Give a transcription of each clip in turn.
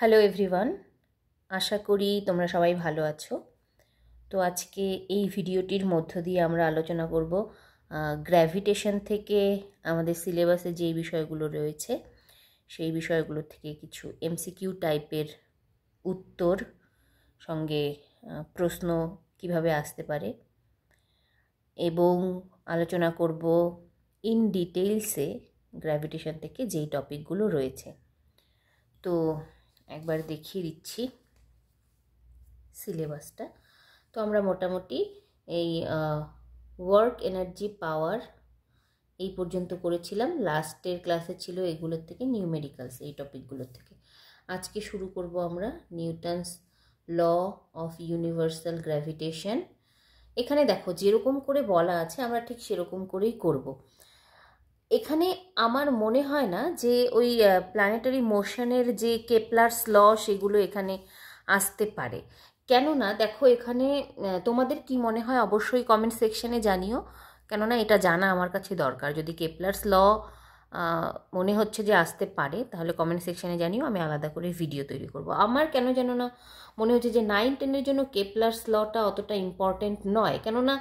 Hello everyone, আশা করি তোমরা সবাই ভালো আছো। তো আজকে এই ভিডিওটির মধ্য দিয়ে আমরা আলোচনা করব গ্র্যাভিটেশন থেকে আমাদের সিলেবাসে যেই বিষয়গুলো রয়েছে সেই বিষয়গুলো থেকে কিছু এমসিকিউ টাইপের উত্তর সঙ্গে প্রশ্ন কিভাবে আসতে পারে এবং আলোচনা করব ইন ডিটেইলসে গ্র্যাভিটেশন থেকে যেই টপিকগুলো রয়েছে। তো একবার দেখিয়ে দিচ্ছি সিলেবাসটা। তো আমরা মোটামুটি এই ওয়ার্ক এনার্জি পাওয়ার এই পর্যন্ত করেছিলাম। লাস্টের ক্লাসে ছিল এগুলোর থেকে নিউমেরিক্যালস, এই টপিকগুলোর থেকে। আজকে শুরু করব আমরা Newton's law of universal gravitation. এখানে দেখো যেরকম করে বলা আছে আমরা ঠিক সেরকম করেই করব। এখানে আমার মনে হয় না যে ওই প্ল্যানেটারি মোশনের যে কেপলারস ল সেগুলো এখানে আসতে পারে। কেননা দেখো এখানে তোমাদের কি মনে হয় অবশ্যই কমেন্ট সেকশনে জানিও, কেননা এটা জানা আমার কাছে দরকার। যদি কেপলারস ল মনে হচ্ছে যে আসতে পারে তাহলে কমেন্ট সেকশনে জানিও, আমি আলাদা করে ভিডিও তৈরি করব। আমার কেন যেন না মনে হচ্ছে যে 9-10-এর জন্য কেপলারস লটা অতটা ইম্পর্টেন্ট নয়, কেননা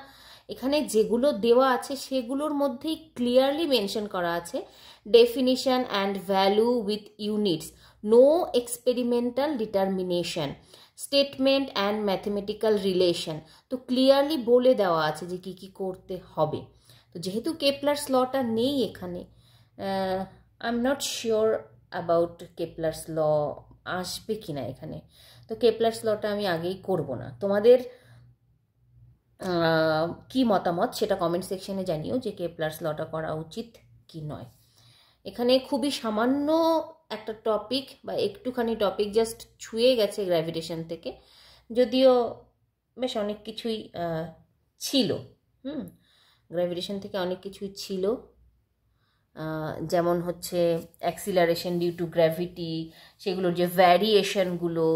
এখানে যেগুলো দেওয়া আছে সেগুলোর মধ্যেই ক্লিয়ারলি মেনশন করা আছে definition and value with units, no experimental determination, statement and mathematical relation. তো ক্লিয়ারলি বলে দেওয়া আছে যে কি কি করতে হবে। তো যেহেতু কেপলারস লটা নেই এখানে, I am not sure about Kepler's law আসবে কিনা এখানে। তো কেপলারস লটা আমি আগেই করব না। তোমাদের কি মতামত সেটা কমেন্ট সেকশনে জানিও যে কেপলারস লটা করা উচিত কি নয়। এখানে খুবই সামান্য একটা টপিক বা একটুখানি টপিক জাস্ট ছুঁয়ে গেছে গ্র্যাভিটেশন থেকে, যদিও বেশ অনেক কিছুই ছিল। গ্র্যাভিটেশন থেকে অনেক কিছুই ছিল, যেমন হচ্ছে অ্যাক্সিলারেশন ডিউ টু গ্র্যাভিটি, সেগুলোর যে ভ্যারিয়েশনগুলো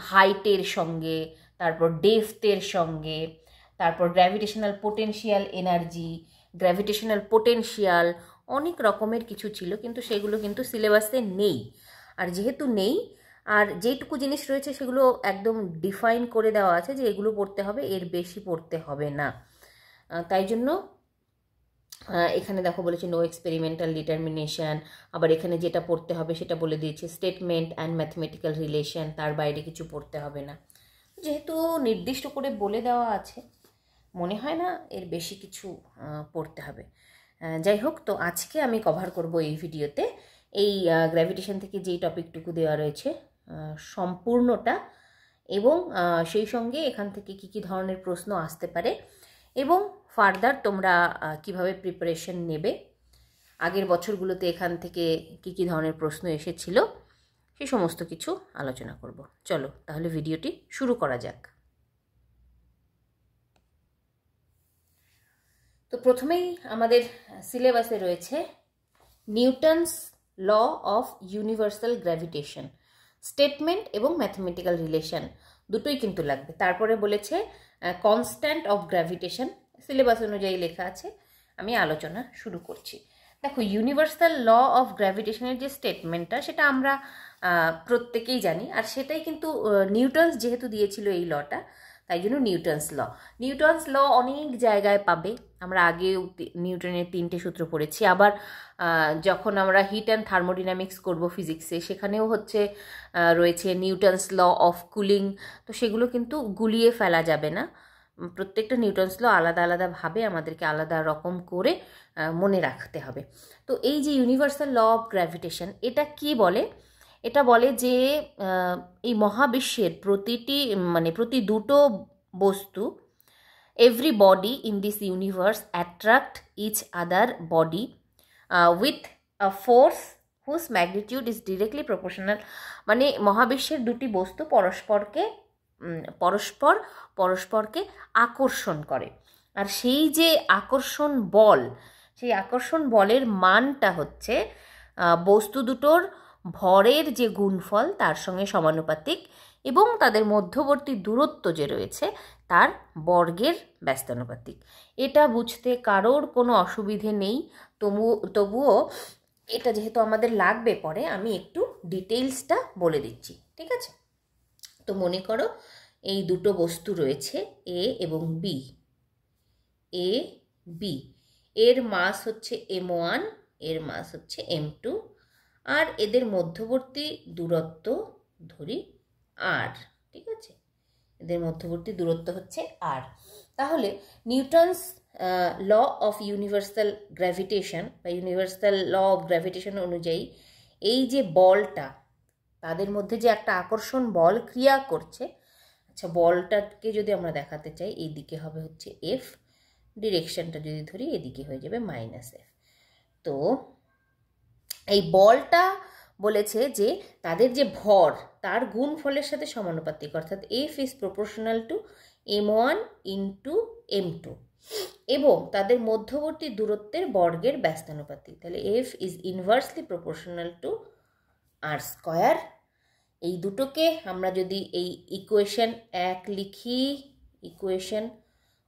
হাইটের সঙ্গে, তারপর ডেপথের সঙ্গে, তারপর gravitational potential energy, gravitational potential, অনেক রকমের কিছু ছিল, কিন্তু সেগুলো কিন্তু সিলেবাসে নেই। আর যেহেতু নেই, আর যেইটুকু জিনিস রয়েছে সেগুলো একদম ডিফাইন করে দেওয়া আছে যে এগুলো পড়তে হবে, এর বেশি পড়তে হবে না। তাই জন্য এখানে দেখো বলেছে নো এক্সপেরিমেন্টাল ডিটারমিনেশন, আবার এখানে যেটা পড়তে হবে সেটা বলে দিয়েছে স্টেটমেন্ট অ্যান্ড ম্যাথমেটিক্যাল রিলেশন, তার বাইরে কিছু পড়তে হবে না। যেহেতু নির্দিষ্ট করে বলে দেওয়া আছে, মনে হয় না এর বেশি কিছু পড়তে হবে। যাই হোক, তো আজকে আমি কভার করব এই ভিডিওতে এই গ্র্যাভিটেশন থেকে যেই টপিকটুকু দেওয়া রয়েছে সম্পূর্ণটা, এবং সেই সঙ্গে এখান থেকে কি কি ধরনের প্রশ্ন আসতে পারে এবং ফার্দার তোমরা কিভাবে প্রিপারেশন নেবে। আগের বছরগুলোতে এখান থেকে কি কি ধরনের প্রশ্ন এসেছিল সেই সমস্ত কিছু আলোচনা করব। চলো তাহলে ভিডিওটি শুরু করা যাক। তো প্রথমেই আমাদের সিলেবাসে রয়েছে Newton's law of universal gravitation, statement এবং ম্যাথমেটিক্যাল রিলেশন দুটোই কিন্তু লাগবে। তারপরে বলেছে কনস্ট্যান্ট অফ গ্র্যাভিটেশন, সিলেবাস অনুযায়ী লেখা আছে। আমি আলোচনা শুরু করছি। দেখো ইউনিভার্সাল ল অফ গ্র্যাভিটেশনের যে স্টেটমেন্টটা সেটা আমরা প্রত্যেকেই জানি, আর সেটাই কিন্তু নিউটনস যেহেতু দিয়েছিল এই লটা, তাই জন্য নিউটনস ল অনেক জায়গায় পাবে। আমরা আগেও নিউটনের 3টে সূত্র পড়েছি। আবার যখন আমরা হিট অ্যান্ড থার্মোডিনামিক্স করব ফিজিক্সে, সেখানেও হচ্ছে রয়েছে নিউটনস ল অফ কুলিং। তো সেগুলো কিন্তু গুলিয়ে ফেলা যাবে না, প্রত্যেকটা নিউটনস ল আলাদা আলাদাভাবে আমাদেরকে আলাদা রকম করে মনে রাখতে হবে। তো এই যে ইউনিভার্সাল ল অফ গ্র্যাভিটেশন, এটা কি বলে? এটা বলে যে এই মহাবিশ্বের প্রতি দুটো বস্তু, every body in this universe attract each other body with a force whose magnitude is directly proportional. মানে মহাবিশ্বের দুটি বস্তু পরস্পরকে আকর্ষণ করে, আর সেই যে আকর্ষণ বল, সেই আকর্ষণ বলের মানটা হচ্ছে বস্তু দুটোর ভরের যে গুণফল তার সঙ্গে সমানুপাতিক, এবং তাদের মধ্যবর্তী দূরত্ব যে রয়েছে তার বর্গের ব্যস্তানুপাতিক। এটা বুঝতে কারোর কোনো অসুবিধে নেই। তবুও এটা যেহেতু আমাদের লাগবে পরে, আমি একটু ডিটেইলসটা বলে দিচ্ছি, ঠিক আছে? তো মনে করো এই দুটো বস্তু রয়েছে এ এবং বি, এ বি, এর মাস হচ্ছে m1, এর মাস হচ্ছে m2, আর এদের মধ্যবর্তী দূরত্ব ধরি r, ঠিক আছে? এদের মধ্যবর্তী দূরত্ব হচ্ছে r। তাহলে Newton's law of universal gravitation বা ইউনিভার্সাল ল অফ গ্র্যাভিটেশন অনুযায়ী এই যে বলটা, তাদের মধ্যে যে একটা আকর্ষণ বল ক্রিয়া করছে, আচ্ছা বলটাকে যদি আমরা দেখাতে চাই এইদিকে হবে হচ্ছে এফ, ডিরেকশনটা যদি ধরি এদিকে হয়ে যাবে -f। তো এই বলটা বলেছে যে তাদের যে ভর তার গুণফলের সাথে সমানুপাতিক, অর্থাৎ F is proportional to m1 into m2, এবং তাদের মধ্যবর্তী দূরত্বের বর্গের ব্যস্তানুপাতিক। তাহলে F is inversely proportional to r square. এই দুটোকে আমরা যদি এই ইকুয়েশন 1 লিখি, ইকুয়েশন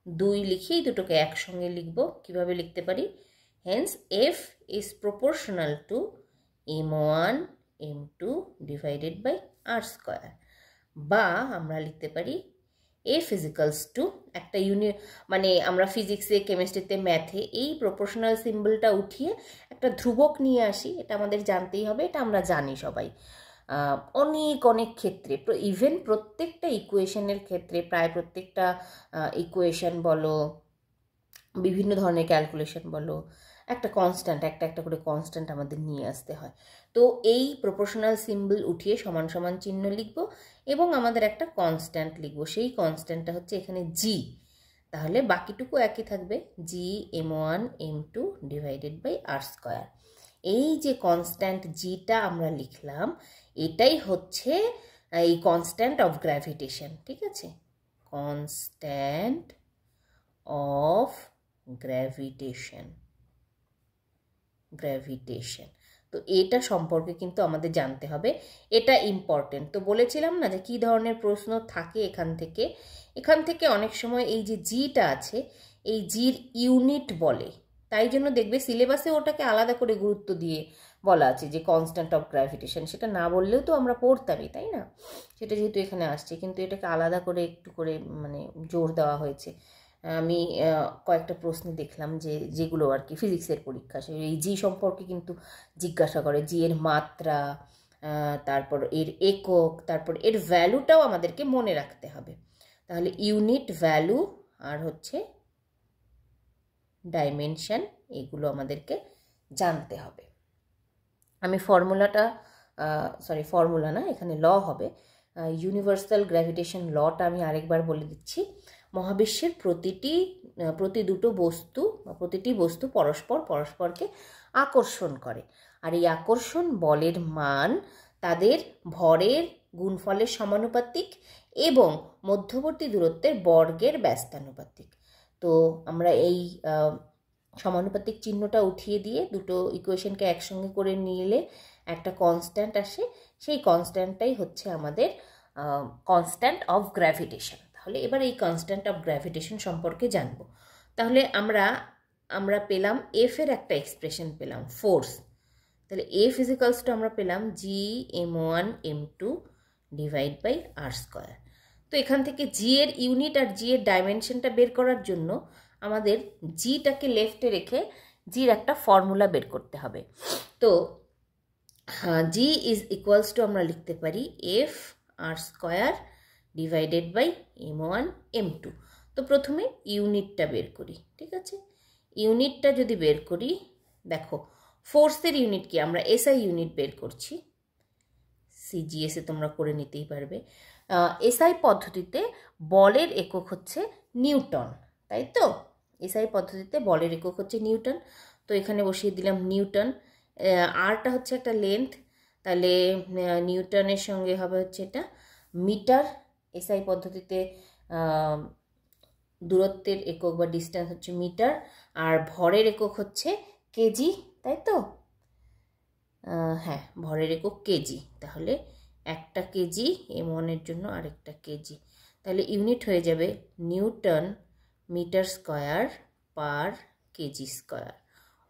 2 লিখি, এই দুটোকে একসঙ্গে লিখব। কিভাবে লিখতে পারি? Hence F is proportional to m1 m2 divided by r square, বা আমরা লিখতে পারি এফ ইজিক্যালস টু একটা মানে আমরা ফিজিক্সে, কেমিস্ট্রিতে, ম্যাথে এই প্রপোর্শনাল সিম্বলটা উঠিয়ে একটা ধ্রুবক নিয়ে আসি। এটা আমাদের জানতেই হবে, এটা আমরা জানি সবাই অনেক অনেক ক্ষেত্রে, ইভেন প্রত্যেকটা ইকুয়েশনের ক্ষেত্রে, প্রায় প্রত্যেকটা ইকুয়েশন বলো, বিভিন্ন ধরনের ক্যালকুলেশন বলো, একটা কনস্ট্যান্ট, একটা করে কনস্ট্যান্ট আমাদের নিয়ে আসতে হয়। তো এই প্রপোর্শনাল সিম্বল উঠিয়ে সমান সমান চিহ্ন লিখব এবং আমাদের একটা কনস্ট্যান্ট লিখব, সেই কনস্ট্যান্টটা হচ্ছে এখানে জি। তাহলে বাকিটুকু একই থাকবে, G m1 m2 divided by r square. এই যে কনস্ট্যান্ট জিটা আমরা লিখলাম, এটাই হচ্ছে এই কনস্ট্যান্ট অফ গ্র্যাভিটেশন, ঠিক আছে? কনস্ট্যান্ট অফ গ্র্যাভিটেশন, তো এটা সম্পর্কে কিন্তু আমাদের জানতে হবে, এটা ইম্পর্টেন্ট। তো বলেছিলাম না যে কী ধরনের প্রশ্ন থাকে এখান থেকে অনেক সময় এই যে জিটা আছে, এই জির ইউনিট বলে, তাই জন্য দেখবে সিলেবাসে ওটাকে আলাদা করে গুরুত্ব দিয়ে বলা আছে যে কনস্ট্যান্ট অফ গ্র্যাভিটেশন। সেটা না বললেও তো আমরা পড়তামই, তাই না? সেটা যেহেতু এখানে আসছে, কিন্তু এটাকে আলাদা করে একটু করে মানে জোর দেওয়া হয়েছে। আমি কয়েকটা প্রশ্ন দেখলাম যেগুলো আর কি ফিজিক্সের পরীক্ষা, এই জি সম্পর্কে কিন্তু জিজ্ঞাসা করে, জি এর মাত্রা, তারপর এর একক, তারপর এর ভ্যালুটাও আমাদেরকে মনে রাখতে হবে। তাহলে ইউনিট, ভ্যালু আর হচ্ছে ডাইমেনশন, এগুলো আমাদেরকে জানতে হবে। আমি ফর্মুলা না, এখানে ল হবে। ইউনিভার্সাল গ্র্যাভিটেশন লটা আমি আরেকবার বলে দিচ্ছি। মহাবিশ্বের প্রতিটি বস্তু পরস্পরকে আকর্ষণ করে, আর এই আকর্ষণ বলের মান তাদের ভরের গুণফলের সমানুপাতিক এবং মধ্যবর্তী দূরত্বের বর্গের ব্যস্তানুপাতিক। তো আমরা এই সমানুপাতিক চিহ্নটা উঠিয়ে দিয়ে দুটো ইকুয়েশনকে একসঙ্গে করে নিলে একটা কনস্ট্যান্ট আসে, সেই কনস্ট্যান্টটাই হচ্ছে আমাদের কনস্ট্যান্ট অফ গ্র্যাভিটেশন। তাহলে এবার এই কনস্ট্যান্ট অফ গ্র্যাভিটেশন সম্পর্কে জানবো। তাহলে আমরা পেলাম এফ এর একটা এক্সপ্রেশন পেলাম, ফোর্স। তাহলে এফ ইজিক্যালস টু আমরা পেলাম G m1 m2 divide by r square. তো এখান থেকে জি এর ইউনিট আর জি এর ডাইমেনশনটা বের করার জন্য আমাদের জিটাকে লেফটে রেখে জির একটা ফর্মুলা বের করতে হবে। তো জি ইজ ইকুয়ালস টু আমরা লিখতে পারি F r square divided by m1 m2। তো প্রথমে ইউনিটটা বের করি, ঠিক আছে? ইউনিটটা যদি বের করি, দেখো ফোর্সের ইউনিট কি, আমরা এসআই ইউনিট বের করছি, সিজিএসে তোমরা করে নিতেই পারবে। এসআই পদ্ধতিতে বলের একক হচ্ছে নিউটন, তাই তো? এসআই পদ্ধতিতে বলের একক হচ্ছে নিউটন। তো এখানে বসিয়ে দিলাম নিউটন। আরটা হচ্ছে একটা লেন্থ, তাহলে নিউটনের সঙ্গে হবে হচ্ছে এটা মিটার। এসআই পদ্ধতিতে দূরত্বের একক বা ডিস্টেন্স হচ্ছে মিটার, আর ভরের একক হচ্ছে কেজি, তাই তো? হ্যাঁ, ভরের একক কেজি। তাহলে একটা কেজি m1 এর জন্য আরেকটা কেজি, তাহলে ইউনিট হয়ে যাবে newton metre square per kg square.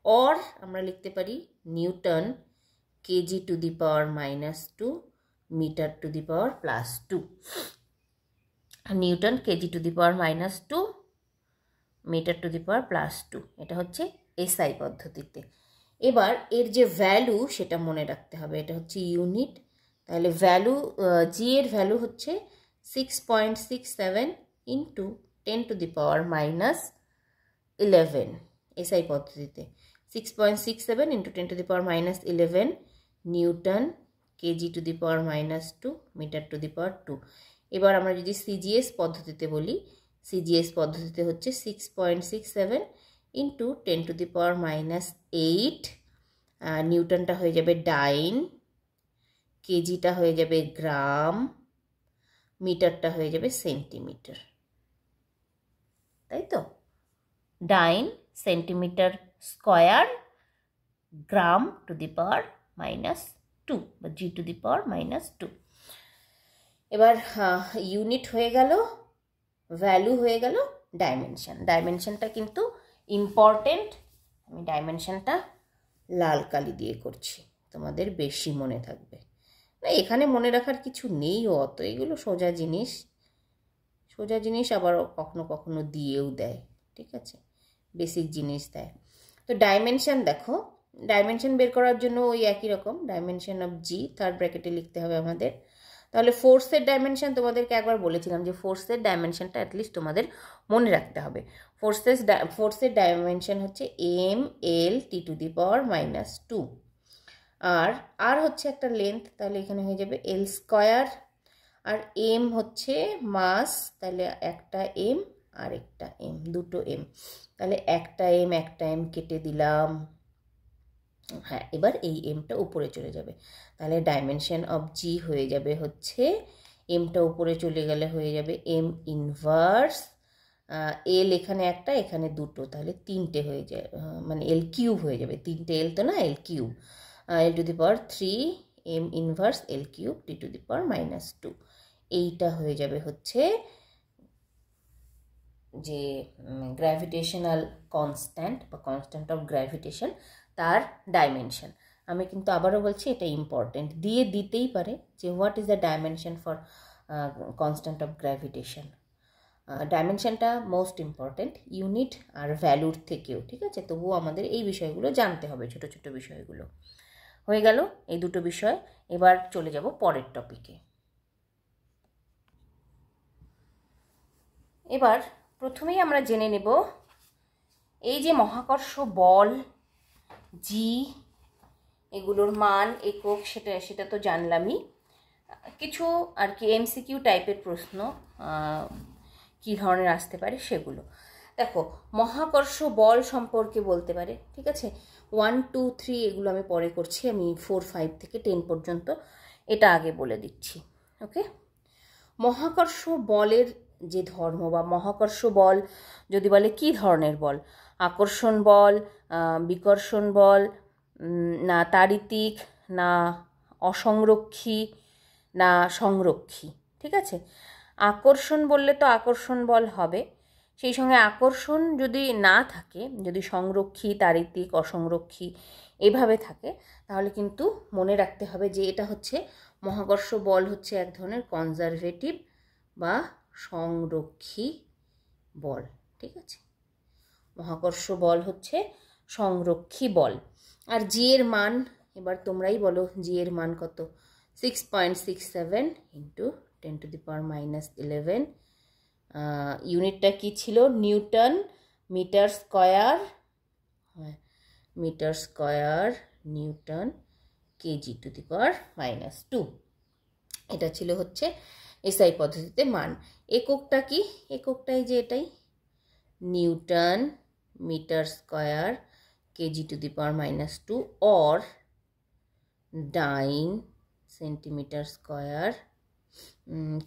Or আমরা লিখতে পারি newton kg to the power -2 metre to the power +2, newton kg to the power -2 metre to the power +2। এটা হচ্ছে এসআই পদ্ধতিতে। এবার এর যে ভ্যালু সেটা মনে রাখতে হবে, এটা হচ্ছে ইউনিট। তাহলে ভ্যালু জি এর ভ্যালু হচ্ছে 6.67 into 10 to the power -11 SI পদ্ধতিতে। 6.67 into 10 to the power -11 newton kg to the power -2 metre to the power 2। এবার আমরা যদি সিজিএস পদ্ধতিতে বলি, সিজিএস পদ্ধতিতে হচ্ছে 6.67 ইন্টু 10 টু দি পাওয়ার -8, নিউটনটা হয়ে যাবে ডাইন, কেজিটা হয়ে যাবে গ্রাম, মিটারটা হয়ে যাবে সেন্টিমিটার, তাই তো? Dyne centimetre square gram to the power -2 বা জি টু দি পাওয়ার -2। এবার ইউনিট হয়ে গেল, ভ্যালু হয়ে গেল, ডাইমেনশন। ডাইমেনশনটা কিন্তু ইম্পর্টেন্ট, আমি ডাইমেনশনটা লাল কালি দিয়ে করছি, তোমাদের বেশি মনে থাকবে। না, এখানে মনে রাখার কিছু নেই অত, এগুলো সোজা জিনিস, সোজা জিনিস আবার কখনো কখনো দিয়েও দেয়, ঠিক আছে, বেসিক জিনিস দেয়। তো ডাইমেনশন দেখো, ডাইমেনশন বের করার জন্য ওই একই রকম, ডাইমেনশন অফ জি থার্ড ব্র্যাকেটে লিখতে হবে আমাদের। তাহলে ফোর্সের ডাইমেনশন তোমাদেরকে একবার বলেছিলাম যে ফোর্সের ডাইমেনশনটা অ্যাটলিস্ট তোমাদের মনে রাখতে হবে। ফোর্সের ডাইমেনশন হচ্ছে M L T to the power -2, আর হচ্ছে একটা লেন্থ, তাহলে এখানে হয়ে যাবে এল স্কোয়ার, আর এম হচ্ছে মাস, তাহলে একটা এম আর একটা এম, দুটো এম, তাহলে একটা এম কেটে দিলাম। হ্যাঁ, এবার এই এমটা উপরে চলে যাবে, তাহলে ডাইমেনশন অফ জি হয়ে যাবে হচ্ছে, এমটা উপরে চলে গেলে হয়ে যাবে এম ইনভার্স, এল এখানে একটা এখানে দুটো, তাহলে তিনটে হয়ে যায়, মানে এল কিউব হয়ে যাবে, তিনটে এল তো না, L cube, L to the power 3 M inverse L cube T to the power -2। এইটা হয়ে যাবে হচ্ছে যে গ্র্যাভিটেশনাল কনস্ট্যান্ট বা কনস্ট্যান্ট অফ গ্র্যাভিটেশন, তার ডাইমেনশন। আমি কিন্তু আবারও বলছি এটা ইম্পর্টেন্ট, দিয়ে দিতেই পারে যে what is the dimension for constant of gravitation. ডাইমেনশনটা মোস্ট ইম্পর্টেন্ট ইউনিট আর ভ্যালুর থেকেও, ঠিক আছে, তবুও আমাদের এই বিষয়গুলো জানতে হবে, ছোট ছোট বিষয়গুলো। হয়ে গেল এই দুটো বিষয়। এবার চলে যাব পরের টপিকে। এবার প্রথমেই আমরা জেনে নেব এই যে মহাকর্ষ বল জি, এগুলোর মান, একক, সেটা তো জানলামই। কিছু আর কি এমসিকিউ টাইপের প্রশ্ন কী ধরনের আসতে পারে সেগুলো দেখো। মহাকর্ষ বল সম্পর্কে বলতে পারে, ঠিক আছে, 1, 2, 3 এগুলো আমি পরে করছি, আমি 4, 5 থেকে 10 পর্যন্ত এটা আগে বলে দিচ্ছি। ওকে, মহাকর্ষ বলের যে ধর্ম বা মহাকর্ষ বল যদি বলে কি ধরনের বল, আকর্ষণ বল, বিকর্ষণ বল, না তাড়িতিক, না অসংরক্ষী, না সংরক্ষী, ঠিক আছে। আকর্ষণ বললে তো আকর্ষণ বল হবে, সেই সঙ্গে আকর্ষণ যদি না থাকে, যদি সংরক্ষী, তাড়িতিক, অসংরক্ষী এভাবে থাকে, তাহলে কিন্তু মনে রাখতে হবে যে এটা হচ্ছে মহাকর্ষ বল হচ্ছে এক ধরনের কনজারভেটিভ বা সংরক্ষী বল, ঠিক আছে। মহাকর্ষ বল হচ্ছে সংরক্ষী বল। আর জি এর মান এবার তোমরাই বলো, জি এর মান কত? 6.67 ইন্টু 10 টু দি পাওয়ার -11। ইউনিটটা কি ছিল? Newton metre square, metre square newton kg to the power -2। এটা ছিল হচ্ছে এসআই পদ্ধতিতে মান। এককটা কি? এককটাই যে এটাই, newton metre square kg to the power -2 or dyne centimetre square,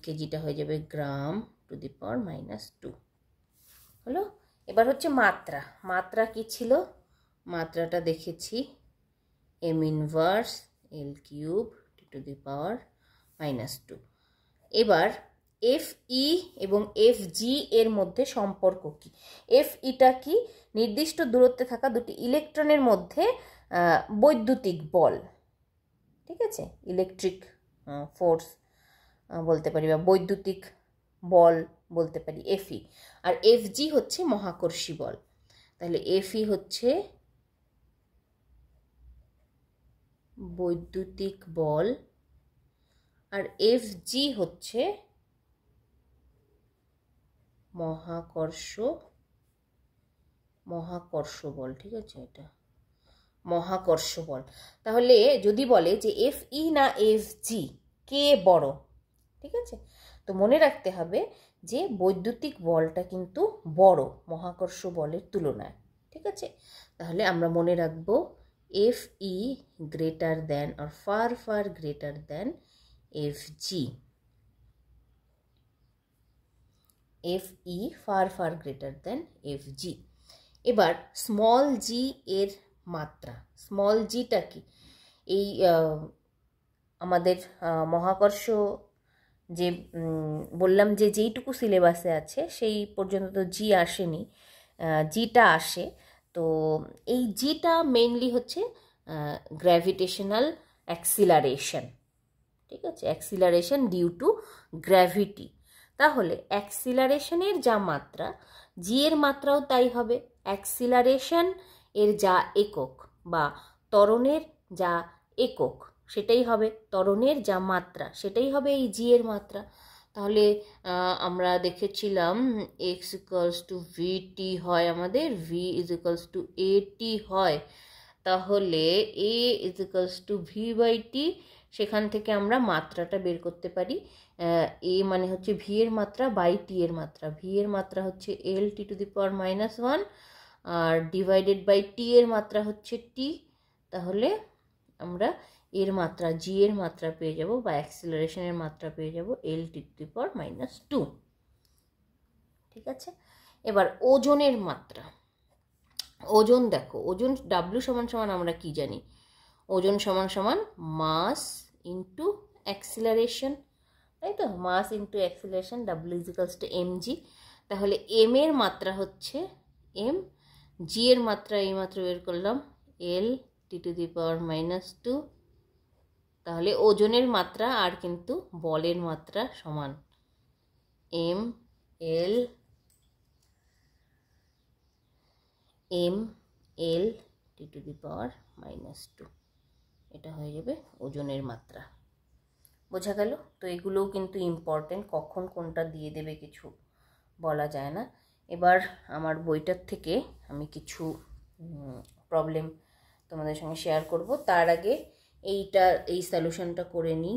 কেজিটা হয়ে যাবে গ্রাম টু দি পাওয়ার -2 হলো। এবার হচ্ছে মাত্রা। মাত্রা কি ছিল? মাত্রাটা দেখেছি M inverse L cube to the power -2। এবার এফ ই এবং এফ জি এর মধ্যে সম্পর্ক কি? এফ ইটা কি? নির্দিষ্ট দূরত্বে থাকা দুটি ইলেকট্রনের মধ্যে বৈদ্যুতিক বল, ঠিক আছে, ইলেকট্রিক ফোর্স বলতে পারি বা বৈদ্যুতিক বল বলতে পারি এফই। আর এফজি হচ্ছে মহাকর্ষী বল। তাহলে এফই হচ্ছে বৈদ্যুতিক বল আর এফজি হচ্ছে মহাকর্ষ বল। ঠিক আছে, এটা মহাকর্ষ বল। তাহলে যদি বলে যে এফই না এফজি কে বড়, ঠিক আছে, তো মনে রাখতে হবে যে বৈদ্যুতিক বলটা কিন্তু বড় মহাকর্ষ বলের তুলনায়। ঠিক আছে, তাহলে আমরা মনে রাখবো FE greater than or far far greater than FG. FE far far greater than FG. এবার স্মল জি এর মাত্রা, স্মল জিটা কি? এই আমাদের মহাকর্ষ যে বললাম যে যেইটুকু সিলেবাসে আছে সেই পর্যন্ত তো জি আসেনি, জিটা আসে। তো এই জিটা মেইনলি হচ্ছে গ্র্যাভিটেশনাল অ্যাক্সিলারেশন। ঠিক আছে, অ্যাক্সিলারেশন ডিউ টু গ্র্যাভিটি। তাহলে অ্যাক্সিলারেশনের যা মাত্রা, জি এর মাত্রাও তাই হবে। অ্যাক্সিলারেশন এর যা একক বা ত্বরণের যা একক সেটাই হবে, ত্বরণের যা মাত্রা সেটাই হবে এই জি এর মাত্রা। তাহলে আমরা দেখেছিলাম এক্স ইকুয়ালস টু ভিটি হয় আমাদের, ভি ইজ ইকুয়ালস টু এটি হয়। তাহলে A is equals to V by T, সেখান থেকে আমরা মাত্রাটা বের করতে পারি। এ মানে হচ্ছে ভি এর মাত্রা বাই টি এর মাত্রা। ভি এর মাত্রা হচ্ছে L T to the power -1 আর ডিভাইডেড বাই টি এর মাত্রা হচ্ছে টি। তাহলে আমরা এর মাত্রা জি এর মাত্রা পেয়ে যাব বা অ্যাক্সিলারেশনের মাত্রা পেয়ে যাব এল টি টু দি পাওয়ার -2। ঠিক আছে, এবার ওজনের মাত্রা। ওজন দেখো, ওজন ডাব্লিউ সমান সমান আমরা কি জানি? ওজন সমান সমান মাস ইন্টু অ্যাক্সিলারেশন, তাই তো? Mass into acceleration, W is equals to mg. তাহলে এম এর মাত্রা হচ্ছে এম, জি এর মাত্রা এই মাত্র বের করলাম এল টি টু দি পাওয়ার -2। তাহলে ওজনের মাত্রা আর কিন্তু বলের মাত্রা সমান M L T to the power -2। এটা হয়ে যাবে ওজনের মাত্রা। বোঝা গেল? তো এগুলোও কিন্তু ইম্পর্টেন্ট, কখন কোনটা দিয়ে দেবে কিছু বলা যায় না। এবার আমার বইটার থেকে আমি কিছু প্রবলেম তোমাদের সঙ্গে শেয়ার করব। তার আগে এই সলিউশনটা করে নিই।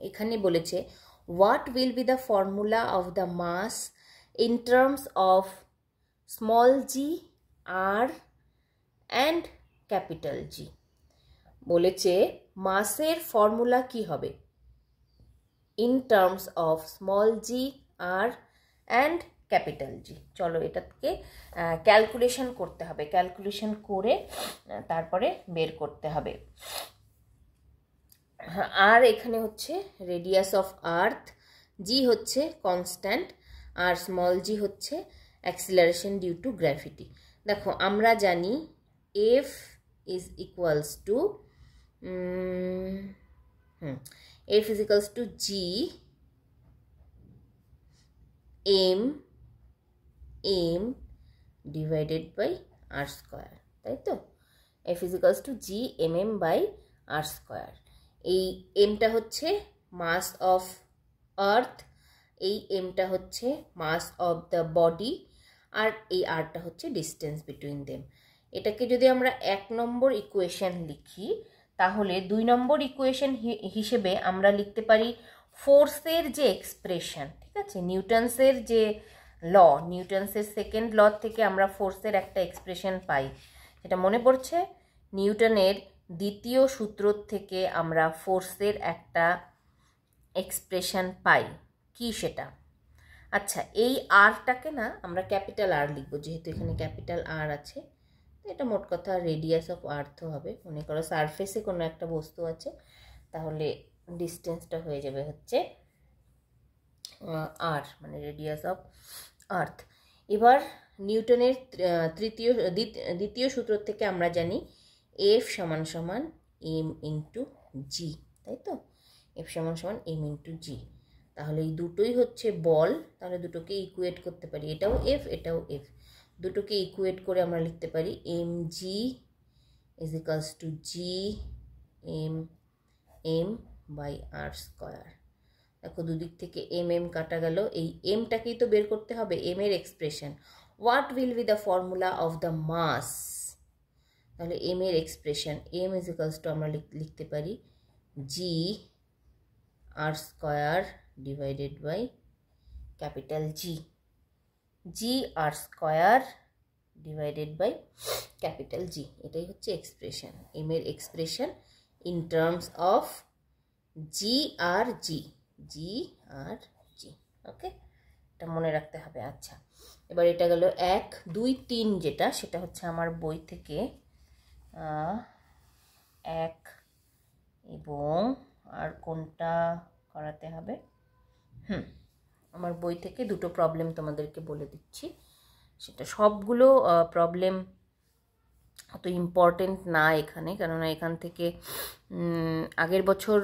এখানে বলেছে what will be the formula of the mass in terms of small G R and capital G. বলেছে মাসের ফর্মুলা কি হবে in terms of small G R and capital G. চলো এটাকে ক্যালকুলেশন করতে হবে, ক্যালকুলেশন করে তারপরে বের করতে হবে। আর এখানে হচ্ছে রেডিয়াস অফ আর্থ, জি হচ্ছে কনস্ট্যান্ট আর স্মল জি হচ্ছে অ্যাক্সিলারেশন ডিউ টু গ্র্যাভিটি। দেখো আমরা জানি F is equals to F is equals to G M divided by R square, তাই তো? F is equals to G M by R square. এই এমটা হচ্ছে মাস অফ আর্থ, এই এমটা হচ্ছে মাস অফ দ্য বডি, আর এই আরটা হচ্ছে ডিস্টেন্স বিটুইন দেম। এটাকে যদি আমরা 1 নম্বর ইকুয়েশন লিখি, তাহলে 2 নম্বর ইকুয়েশন হিসেবে আমরা লিখতে পারি ফোর্সের যে এক্সপ্রেশন। ঠিক আছে, নিউটনসের যে ল, নিউটনসের সেকেন্ড ল থেকে আমরা ফোর্সের একটা এক্সপ্রেশন পাই। সেটা মনে পড়ছে? নিউটনের দ্বিতীয় সূত্র থেকে আমরা ফোর্সের একটা এক্সপ্রেশন পাই। কি সেটা? আচ্ছা, এই আরটাকে না আমরা ক্যাপিটাল আর লিখবো, যেহেতু এখানে ক্যাপিটাল আর আছে। তো এটা মোট কথা রেডিয়াস অফ আর্থ হবে। মনে করো সারফেসে কোনো একটা বস্তু আছে, তাহলে ডিস্টেন্সটা হয়ে যাবে হচ্ছে আর, মানে রেডিয়াস অফ আর্থ। এবার নিউটনের দ্বিতীয় সূত্র থেকে আমরা জানি এফ সমান সমান এম ইন্টু জি, তাই তো? এফ সমান সমান এম ইন্টু জি। তাহলে এই দুটোই হচ্ছে বল, তাহলে দুটোকে ইকুয়েট করতে পারি, এটাও এফ এটাও এফ, দুটোকে ইকুয়েট করে আমরা লিখতে পারি M G is equals to G M M by R square. দেখো দুদিক থেকে এম এম কাটা গেল, এই এমটাকেই তো বের করতে হবে, এম এর expression. What will be the formula of the mass? তাহলে এম এর expression M is equals to আমরা লিখতে পারি G R square divided by capital G, G R square divided by capital G, এটাই হচ্ছে এক্সপ্রেশন, এম এর expression in terms of G R G, G R G. Okay, এটা মনে রাখতে হবে। আচ্ছা, এবার এটা গেল 1 2 3, যেটা সেটা হচ্ছে আমার বই থেকে 1 এবং আর কোনটা করাতে হবে, আমার বই থেকে দুটো প্রবলেম তোমাদেরকে বলে দিচ্ছি। সেটা সবগুলো প্রবলেম অত ইম্পর্টেন্ট না এখানে, কেননা এখান থেকে আগের বছর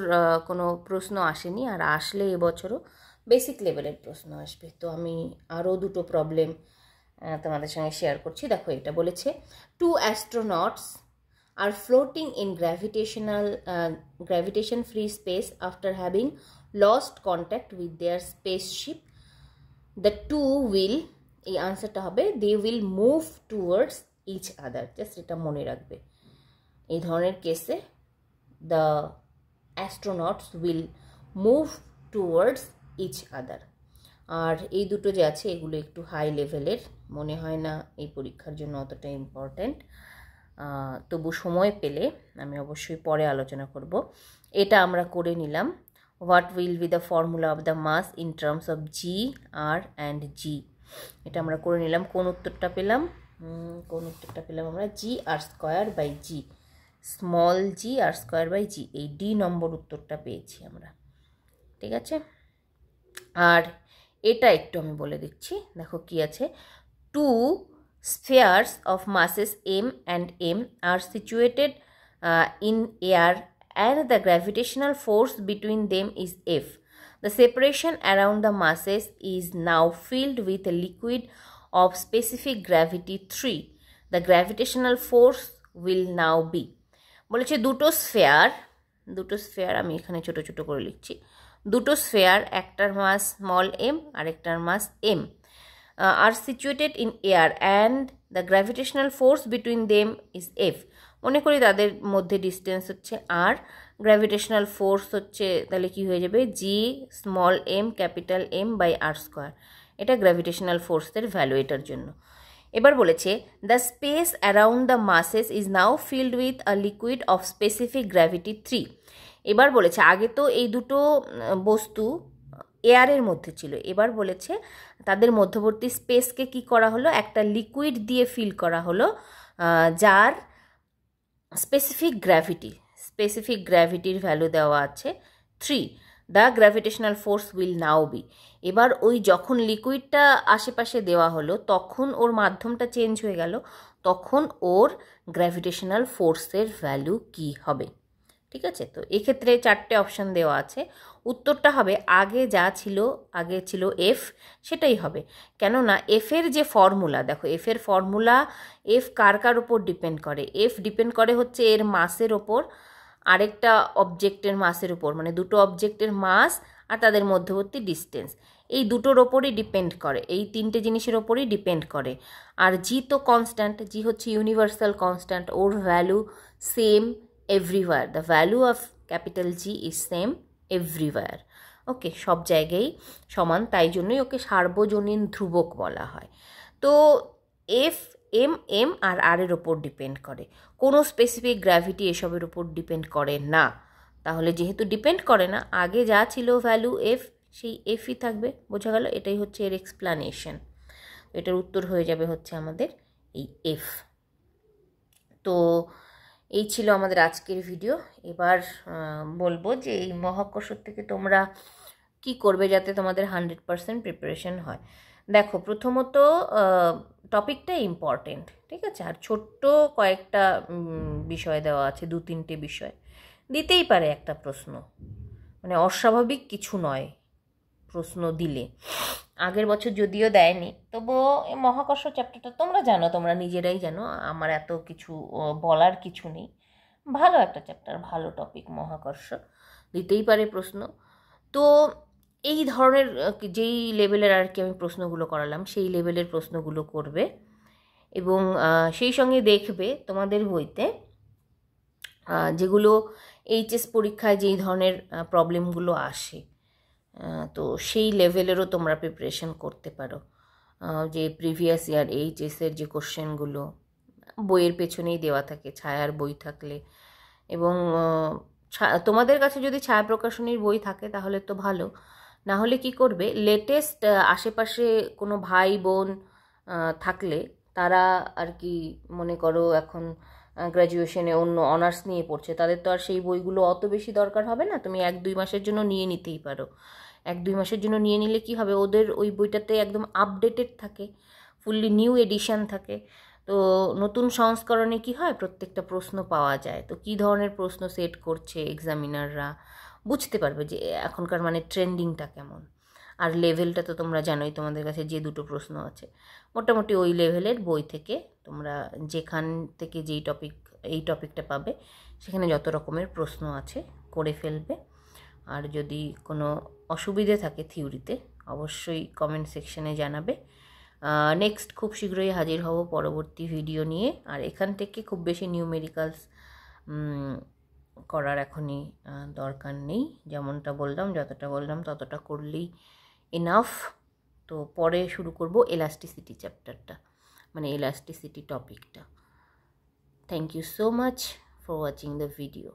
কোনো প্রশ্ন আসেনি, আর আসলে এবছরও বেসিক লেভেলের প্রশ্ন আসবে। তো আমি আরও দুটো প্রবলেম তোমাদের সঙ্গে শেয়ার করছি। দেখো এটা বলেছে, 2 astronauts are floating in gravitation free space after having lost contact with their spaceship. The two will, এই আনসারটা হবে they will move towards each other, just এটা মনে রাখবে। এই ধরনের কেসে the astronauts will move towards each other। আর এই দুটো যে আছে এগুলো একটু হাই লেভেলের, মনে হয় না এই পরীক্ষার জন্য অতটা ইম্পর্ট্যান্ট, তবু সময় পেলে আমি অবশ্যই পরে আলোচনা করব। এটা আমরা করে নিলাম, what will be the formula of the mass in terms of G R and G, এটা আমরা করে নিলাম। কোন উত্তরটা পেলাম? আমরা G R square by G, small G R square by G, এই ডি নম্বর উত্তরটা পেয়েছি আমরা। ঠিক আছে, আর এটা একটু আমি বলে দিচ্ছি, দেখো কি আছে, 2 spheres of masses m and m are situated in air and the gravitational force between them is F. The separation around the masses is now filled with a liquid of specific gravity 3. The gravitational force will now be, বলেছে দুটো sphere আমি এখানে ছোট ছোট করে লিখছি, দুটো sphere, একটার মাস স্মল এম আর একটার মাস M, are situated in air and the gravitational force between them is F. মনে করি তাদের মধ্যে ডিস্টেন্স হচ্ছে আর, গ্র্যাভিটেশনাল ফোর্স হচ্ছে, তাহলে কি হয়ে যাবে, G small M capital M by R square, এটা গ্র্যাভিটেশনাল ফোর্সের ভ্যালু এটার জন্য। এবার বলেছে the space around the masses is now filled with a liquid of specific gravity 3। এবার বলেছে আগে তো এই দুটো বস্তু এয়ারের মধ্যে ছিল, এবার বলেছে তাদের মধ্যবর্তী স্পেসকে কি করা হলো, একটা লিকুইড দিয়ে ফিল করা হলো, যার স্পেসিফিক গ্র্যাভিটির ভ্যালু দেওয়া আছে 3। The gravitational force will now be, এবার ওই যখন লিকুইডটা আশেপাশে দেওয়া হলো তখন ওর মাধ্যমটা চেঞ্জ হয়ে গেল, তখন ওর গ্র্যাভিটেশনাল ফোর্সের ভ্যালু কি হবে। ঠিক আছে, তো এক্ষেত্রে 4টে অপশান দেওয়া আছে, উত্তরটা হবে আগে যা ছিল, আগে ছিল এফ, সেটাই হবে। কেননা এফের যে ফর্মুলা, দেখো এফের ফর্মুলা, এফ কার কার ওপর ডিপেন্ড করে, এফ ডিপেন্ড করে হচ্ছে এর মাসের ওপর, আরেকটা অবজেক্টের মাসের উপর, মানে দুটো অবজেক্টের মাস আর তাদের মধ্যবর্তী ডিস্টেন্স, এই দুটোর ওপরই ডিপেন্ড করে, এই 3টে জিনিসের ওপরই ডিপেন্ড করে। আর জি তো কনস্ট্যান্ট, জি হচ্ছে ইউনিভার্সাল কনস্ট্যান্ট, ওর value same everywhere, the value of capital G is same everywhere. Okay, সব জায়গায় সমান, তাই জন্যই ওকে সার্বজনীন ধ্রুবক বলা হয়। তো এফ এম এম আর আর এর ওপর ডিপেন্ড করে, কোনো স্পেসিফিক গ্র্যাভিটি এসবের উপর ডিপেন্ড করে না। তাহলে যেহেতু ডিপেন্ড করে না, আগে যা ছিল ভ্যালু এফ, সেই এফই থাকবে, বোঝা গেল, এটাই হচ্ছে এর এক্সপ্লানেশন। এটার উত্তর হয়ে যাবে হচ্ছে আমাদের এই এফ। তো এই ছিল আমাদের আজকের ভিডিও। এবার বলবো যে এই মহাকর্ষ থেকে তোমরা কি করবে যাতে তোমাদের 100% প্রিপারেশন হয়। দেখো, প্রথমত টপিকটা ইম্পর্টেন্ট, ঠিক আছে, আর ছোট্ট কয়েকটা বিষয় দেওয়া আছে, 2-3টে বিষয় দিতেই পারে একটা প্রশ্ন, মানে অস্বাভাবিক কিছু নয় প্রশ্ন দিলে। আগের বছর যদিও দেয়নি, তবুও এই মহাকর্ষ চ্যাপ্টারটা তোমরা জানো, তোমরা নিজেরাই জানো, আমার এত কিছু বলার কিছু নেই। ভালো একটা চ্যাপ্টার, ভালো টপিক মহাকর্ষ, দিতেই পারে প্রশ্ন। তো এই ধরনের যেই লেভেলের আর কি আমি প্রশ্নগুলো করালাম, সেই লেভেলের প্রশ্নগুলো করবে, এবং সেই সঙ্গে দেখবে তোমাদের বইতে যেগুলো এইচএস পরীক্ষায় যেই ধরনের প্রবলেমগুলো আসে, তো সেই লেভেলেরও তোমরা প্রিপারেশন করতে পারো। যে প্রিভিয়াস ইয়ার এইচএসের যে কোশ্চেনগুলো বইয়ের পেছনেই দেওয়া থাকে, ছায়ার বই থাকলে, এবং তোমাদের কাছে যদি ছায়া প্রকাশনীর বই থাকে তাহলে তো ভালো, না হলে কি করবে, লেটেস্ট আশেপাশে কোনো ভাই বোন থাকলে, তারা আর কি মনে করো এখন গ্র্যাজুয়েশনে অন্য অনার্স নিয়ে পড়ছে, তাদের তো আর সেই বইগুলো অত বেশি দরকার হবে না, তুমি 1-2 মাসের জন্য নিয়ে নিতেই পারো। 1-2 মাসের জন্য নিয়ে নিলে কি হবে, ওদের ওই বইটাতে একদম আপডেটেড থাকে, ফুললি নিউ এডিশন থাকে। তো নতুন সংস্করণে কি হয়, প্রত্যেকটা প্রশ্ন পাওয়া যায়, তো কী ধরনের প্রশ্ন সেট করছে এক্সামিনাররা বুঝতে পারবে যে এখনকার মানে ট্রেন্ডিংটা কেমন। আর লেভেলটা তো তোমরা জানোই, তোমাদের কাছে যে 2টো প্রশ্ন আছে, মোটামুটি ওই লেভেলের বই থেকে তোমরা যেখান থেকে এই টপিকটা পাবে, সেখানে যত রকমের প্রশ্ন আছে করে ফেলবে। আর যদি কোনো অসুবিধে থাকে থিওরিতে, অবশ্যই কমেন্ট সেকশনে জানাবে। নেক্সট খুব শীঘ্রই হাজির হব পরবর্তী ভিডিও নিয়ে। আর এখান থেকে খুব বেশি নিউমেরিক্যালস করার এখনই দরকার নেই, যেমনটা বললাম, যতটা বললাম ততটা করলেই এনাফ। তো পরে শুরু করব এলাস্টিসিটি চ্যাপ্টারটা, মানে এলাস্টিসিটি টপিকটা। Thank you so much for watching the video.